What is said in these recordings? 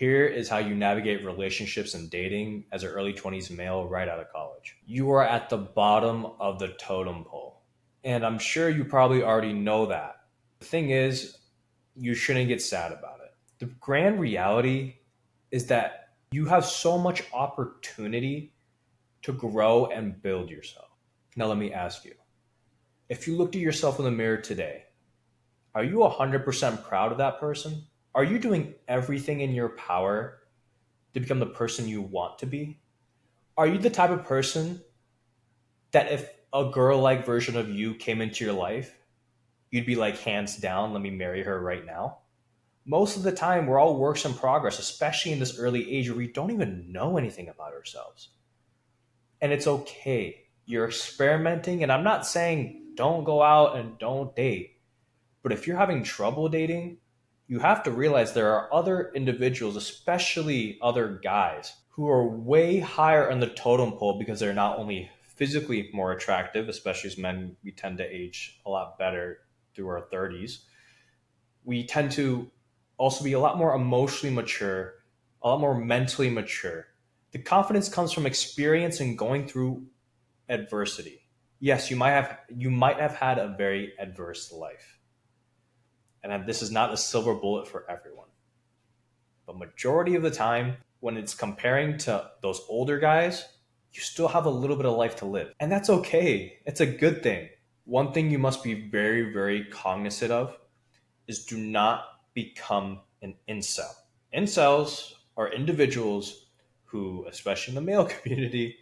Here is how you navigate relationships and dating as an early 20s male right out of college. You are at the bottom of the totem pole. And I'm sure you probably already know that. The thing is, you shouldn't get sad about it. The grand reality is that you have so much opportunity to grow and build yourself. Now, let me ask you, if you looked at yourself in the mirror today, are you 100% proud of that person? Are you doing everything in your power to become the person you want to be? Are you the type of person that if a girl like version of you came into your life, you'd be like, hands down, let me marry her right now? Most of the time, we're all works in progress, especially in this early age where we don't even know anything about ourselves. And it's okay. You're experimenting, and I'm not saying don't go out and don't date. But if you're having trouble dating, you have to realize there are other individuals, especially other guys, who are way higher on the totem pole because they're not only physically more attractive, especially as men, we tend to age a lot better through our 30s. We tend to also be a lot more emotionally mature, a lot more mentally mature. The confidence comes from experience and going through adversity. Yes, you might have had a very adverse life. And this is not a silver bullet for everyone. But majority of the time, when it's comparing to those older guys, you still have a little bit of life to live. And that's okay. It's a good thing. One thing you must be very, very cognizant of is do not become an incel. Incels are individuals who, especially in the male community,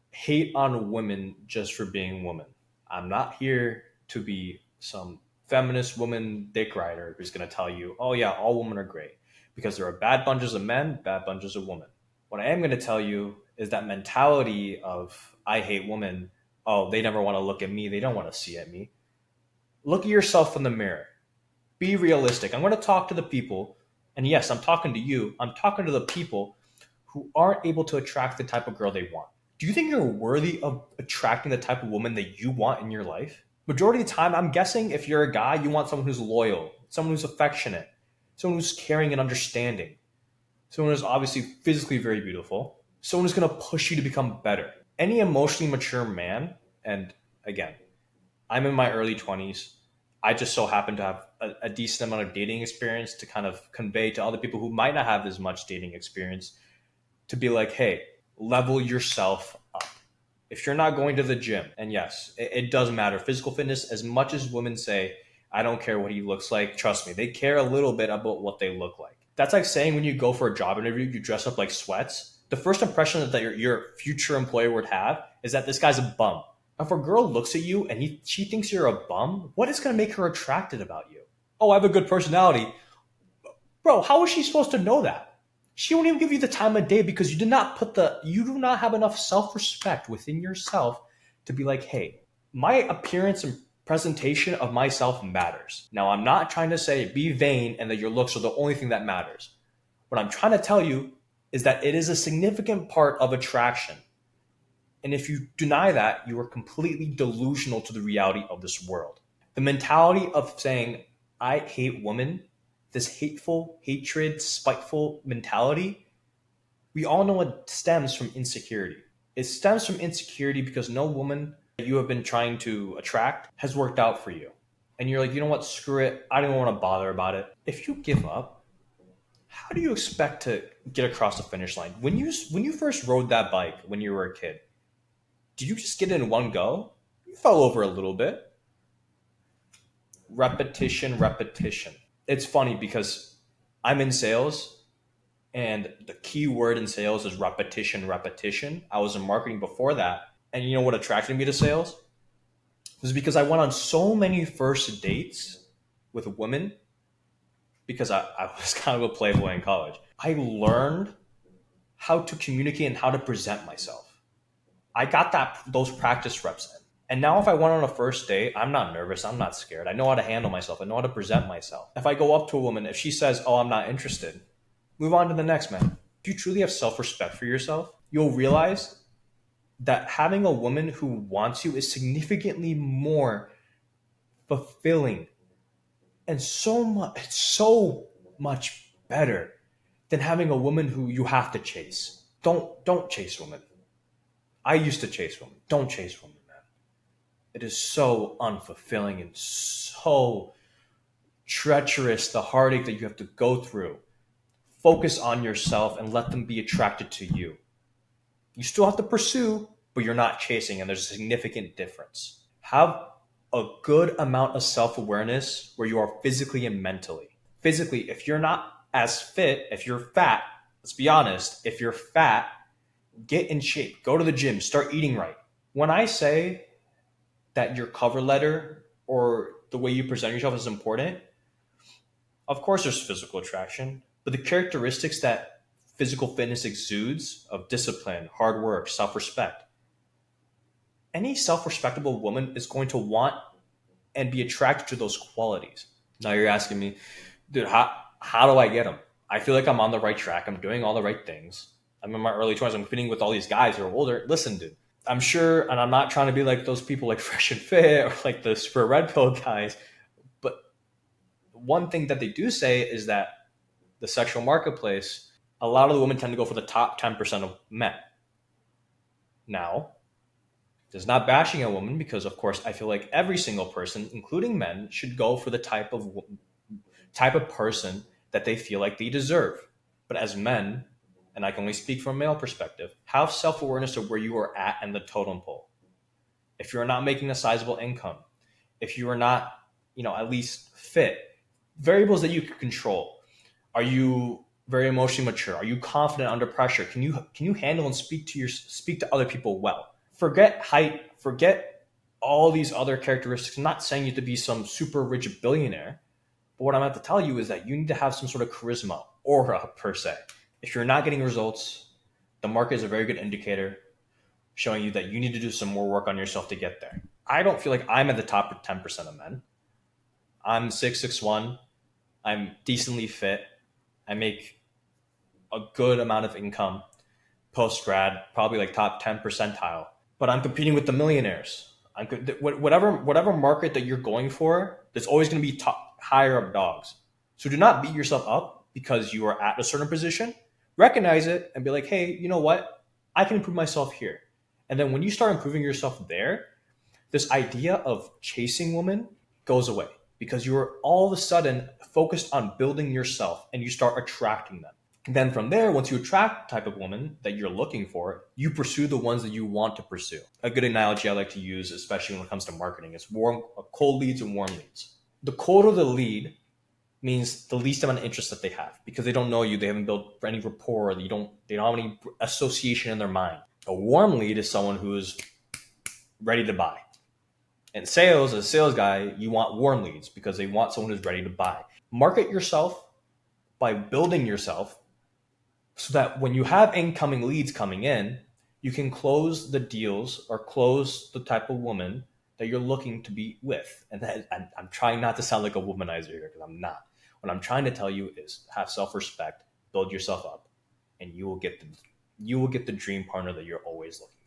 hate on women just for being women. I'm not here to be some feminist woman dick rider who's going to tell you, oh yeah, all women are great. Because there are bad bunches of men, bad bunches of women. What I am going to tell you is that mentality of I hate women, oh, they never want to look at me, they don't want to see at me. Look at yourself in the mirror. Be realistic. I'm going to talk to the people, and yes, I'm talking to you, I'm talking to the people who aren't able to attract the type of girl they want. Do you think you're worthy of attracting the type of woman that you want in your life? Majority of the time, I'm guessing if you're a guy, you want someone who's loyal, someone who's affectionate, someone who's caring and understanding, someone who's obviously physically very beautiful, someone who's going to push you to become better. Any emotionally mature man, and again, I'm in my early 20s. I just so happen to have a decent amount of dating experience to kind of convey to other people who might not have as much dating experience to be like, hey, level yourself up. If you're not going to the gym, and yes, it does matter. Physical fitness, as much as women say, I don't care what he looks like, trust me, they care a little bit about what they look like. That's like saying when you go for a job interview, you dress up like sweats. The first impression that your future employer would have is that this guy's a bum. If a girl looks at you and she thinks you're a bum, what is going to make her attracted about you? Oh, I have a good personality. Bro, how is she supposed to know that? She won't even give you the time of day because you do not have enough self-respect within yourself to be like, hey, my appearance and presentation of myself matters. Now, I'm not trying to say be vain and that your looks are the only thing that matters. What I'm trying to tell you is that it is a significant part of attraction. And if you deny that, you are completely delusional to the reality of this world. The mentality of saying, I hate women, this hateful, hatred, spiteful mentality, we all know it stems from insecurity. It stems from insecurity because no woman that you have been trying to attract has worked out for you. And you're like, you know what, screw it. I don't want to bother about it. If you give up, how do you expect to get across the finish line? When you first rode that bike when you were a kid, did you just get it in one go? You fell over a little bit. Repetition, repetition. It's funny because I'm in sales and the key word in sales is repetition, repetition. I was in marketing before that. And you know what attracted me to sales? It was because I went on so many first dates with women because I was kind of a playboy in college. I learned how to communicate and how to present myself. I got those practice reps in. And now if I went on a first date, I'm not nervous. I'm not scared. I know how to handle myself. I know how to present myself. If I go up to a woman, if she says, oh, I'm not interested, move on to the next man. If you truly have self-respect for yourself, you'll realize that having a woman who wants you is significantly more fulfilling and so much better than having a woman who you have to chase. Don't chase women. I used to chase women. Don't chase women, man. It is so unfulfilling and so treacherous, the heartache that you have to go through. Focus on yourself and let them be attracted to you. You still have to pursue, but you're not chasing, and there's a significant difference. Have a good amount of self awareness where you are physically and mentally. Physically, if you're not as fit, if you're fat, let's be honest, if you're fat, get in shape, go to the gym, start eating right. When I say that your cover letter or the way you present yourself is important, of course there's physical attraction, but the characteristics that physical fitness exudes of discipline, hard work, self-respect, any self-respectable woman is going to want and be attracted to those qualities. Now you're asking me, dude, how do I get them? I feel like I'm on the right track. I'm doing all the right things. I'm in my early 20s. I'm competing with all these guys who are older. Listen, dude, I'm sure, and I'm not trying to be like those people like Fresh and Fit or like the super red pill guys, but one thing that they do say is that the sexual marketplace, a lot of the women tend to go for the top 10% of men. Now, there's not bashing a woman because, of course, I feel like every single person, including men, should go for the type of person that they feel like they deserve. But as men, and I can only speak from a male perspective, have self-awareness of where you are at in the totem pole. If you're not making a sizable income, if you are not, at least fit, variables that you can control. Are you very emotionally mature? Are you confident under pressure? Can you handle and speak to other people well? Forget height, forget all these other characteristics. I'm not saying you have to be some super rich billionaire, but what I'm about to tell you is that you need to have some sort of charisma, aura per se. If you're not getting results, the market is a very good indicator showing you that you need to do some more work on yourself to get there. I don't feel like I'm at the top 10% of men. I'm 6'1". I'm decently fit. I make a good amount of income post grad, probably like top 10 percentile. But I'm competing with the millionaires. Whatever market that you're going for, there's always going to be higher up dogs. So do not beat yourself up because you are at a certain position. Recognize it and be like, hey, you know what? I can improve myself here. And then when you start improving yourself there, this idea of chasing women goes away because you're all of a sudden focused on building yourself and you start attracting them. And then from there, once you attract the type of woman that you're looking for, you pursue the ones that you want to pursue. A good analogy I like to use, especially when it comes to marketing, is cold leads and warm leads. The colder the lead means the least amount of interest that they have because they don't know you, they haven't built any rapport, they don't have any association in their mind. A warm lead is someone who is ready to buy. In sales, as a sales guy, you want warm leads because they want someone who's ready to buy. Market yourself by building yourself so that when you have incoming leads coming in, you can close the deals or close the type of woman that you're looking to be with. And I'm trying not to sound like a womanizer here because I'm not. What I'm trying to tell you is have self-respect, build yourself up, and you will get the dream partner that you're always looking for.